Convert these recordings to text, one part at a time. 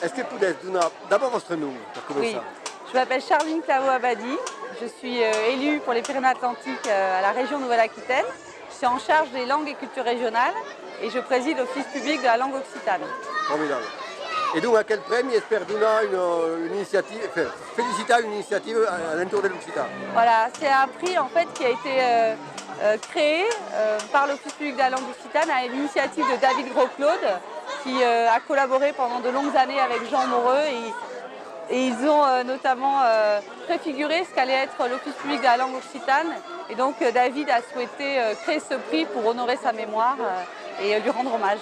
Est-ce que pouvez nous d'abord votre nom pour commencer? Oui, je m'appelle Charline Claveau-Abadi, je suis élue pour les Pyrénées-Atlantiques à la région Nouvelle-Aquitaine. Je suis en charge des langues et cultures régionales et je préside l'Office public de la langue occitane. Formidable. Et donc, à quel premi espère une initiative, enfin, féliciter une initiative à l'entour de l'Occitan? Voilà, c'est un prix en fait qui a été créé par l'Office public de la langue occitane à l'initiative de David Gros-Claude qui a collaboré pendant de longues années avec Jean Moreux et ils ont notamment préfiguré ce qu'allait être l'Office public de la langue occitane. Et donc David a souhaité créer ce prix pour honorer sa mémoire et lui rendre hommage.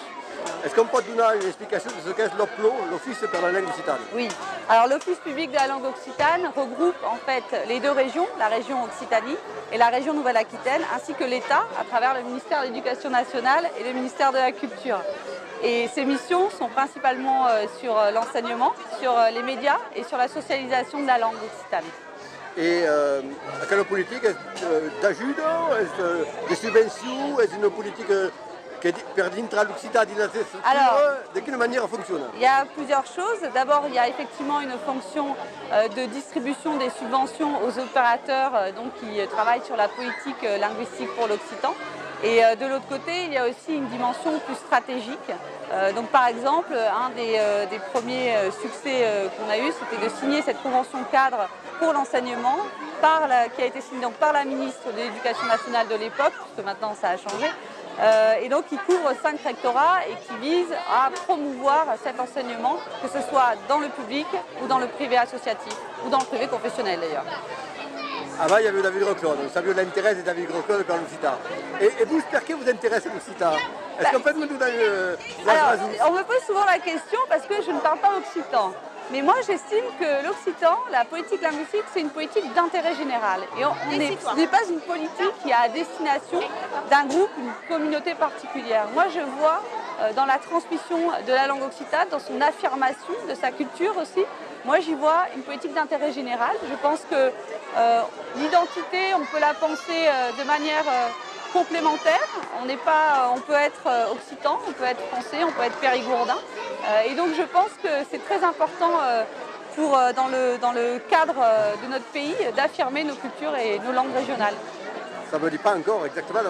Est-ce qu'on peut donner une explication de ce qu'est l'OPLO, l'Office pour la langue occitane? Oui, alors l'Office public de la langue occitane regroupe en fait les deux régions, la région Occitanie et la région Nouvelle-Aquitaine, ainsi que l'État à travers le ministère de l'Éducation nationale et le ministère de la Culture. Et ces missions sont principalement sur l'enseignement, sur les médias et sur la socialisation de la langue occitane. Et à quelle politique? Est-ce d'ajude? Est-ce des subventions? Est-ce une politique per dintre l'Occitan, de quelle manière fonctionne? Il y a plusieurs choses. D'abord, il y a effectivement une fonction de distribution des subventions aux opérateurs qui travaillent sur la politique linguistique pour l'occitan. Et de l'autre côté, il y a aussi une dimension plus stratégique. Donc par exemple, un des premiers succès qu'on a eu, c'était de signer cette convention cadre pour l'enseignement qui a été signée donc, par la ministre de l'Éducation nationale de l'époque, puisque maintenant ça a changé, et donc qui couvre 5 rectorats et qui vise à promouvoir cet enseignement, que ce soit dans le public ou dans le privé associatif, ou dans le privé confessionnel d'ailleurs. Avant, il y avait David Gros-Claude, on savait l'intérêt de David Gros-Claude pour l'Occitan. Et vous, j'espère que vous intéressez l'Occitan. Est-ce qu'on peut nous donner on me pose souvent la question parce que je ne parle pas occitan. Mais moi, j'estime que l'occitan, la politique linguistique, c'est une politique d'intérêt général. Et ce n'est pas une politique qui est à destination d'un groupe, une communauté particulière. Moi, je vois dans la transmission de la langue occitane, dans son affirmation de sa culture aussi, moi, j'y vois une politique d'intérêt général. Je pense que l'identité, on peut la penser de manière complémentaire. On peut être occitan, on peut être français, on peut être périgourdin. Et donc je pense que c'est très important dans le cadre de notre pays d'affirmer nos cultures et nos langues régionales. Ça ne me dit pas encore exactement,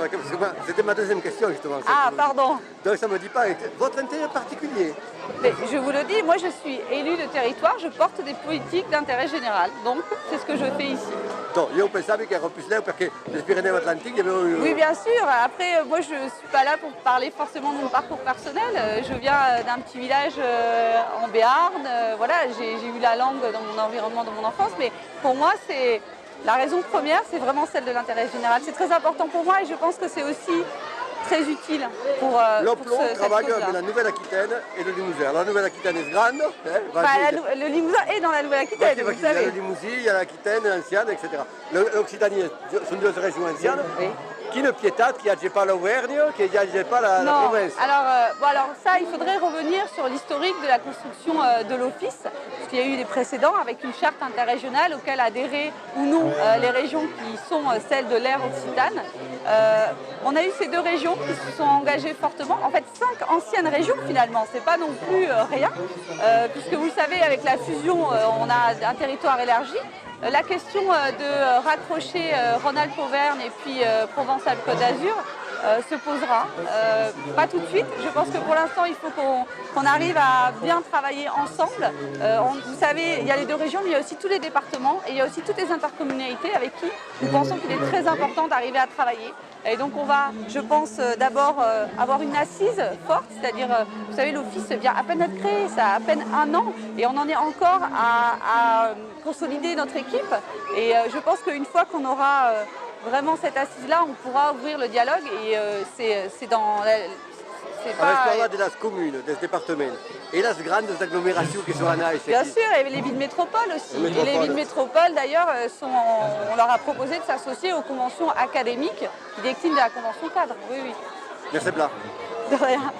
c'était ma deuxième question justement. Ah, pardon. Donc ça ne me dit pas votre intérêt particulier. Mais je vous le dis, moi je suis élue de territoire, je porte des politiques d'intérêt général. Donc c'est ce que je fais ici. Donc, io pensavo che ero più là perché les Pyrénées-Atlantiques, il y avait... Oui, bien sûr. Après, moi, je ne suis pas là pour parler forcément de mon parcours personnel. Je viens d'un petit village en Béarn. Voilà, j'ai eu la langue dans mon environnement, dans mon enfance. Mais pour moi, la raison première, c'est vraiment celle de l'intérêt général. C'est très important pour moi et je pense que c'est aussi très utile pour l'OPLO travaille avec la Nouvelle-Aquitaine et le Limousin. La Nouvelle-Aquitaine est grande. Le Limousin est dans la Nouvelle-Aquitaine, vous savez. Il y a le Limousin, il y a l'Aquitaine ancienne, etc. L'Occitanie sont deux régions anciennes. Oui. Qui ne piétate, qui n'a pas l'Auvergne, qui n'a pas la province. Alors ça, il faudrait revenir sur l'historique de la construction de l'office, parce qu'il y a eu des précédents avec une charte interrégionale auquel adhéraient ou non les régions qui sont celles de l'ère occitane. On a eu ces deux régions qui se sont engagées fortement, en fait 5 anciennes régions finalement, c'est pas non plus rien, puisque vous le savez, avec la fusion, on a un territoire élargi. La question de raccrocher Rhône-Alpes-Auvergne et puis Provence-Alpes-Côte d'Azur se posera. Pas tout de suite. Je pense que pour l'instant, il faut qu'on arrive à bien travailler ensemble. Vous savez, il y a les deux régions, mais il y a aussi tous les départements et il y a aussi toutes les intercommunalités avec qui nous pensons qu'il est très important d'arriver à travailler. Et donc on va, je pense, d'abord avoir une assise forte, c'est-à-dire, vous savez, l'office vient à peine d'être créé, ça a à peine 1 an, et on en est encore à consolider notre équipe. Et je pense qu'une fois qu'on aura vraiment cette assise-là, on pourra ouvrir le dialogue, et c'est dans... Parla de las communes, des départements et les grandes agglomérations qui sont en AS. Bien sûr, et les villes métropoles aussi. Et les villes métropoles, d'ailleurs, on leur a proposé de s'associer aux conventions académiques qui déclinent de la convention cadre. Oui, oui. Merci, Blas. De rien.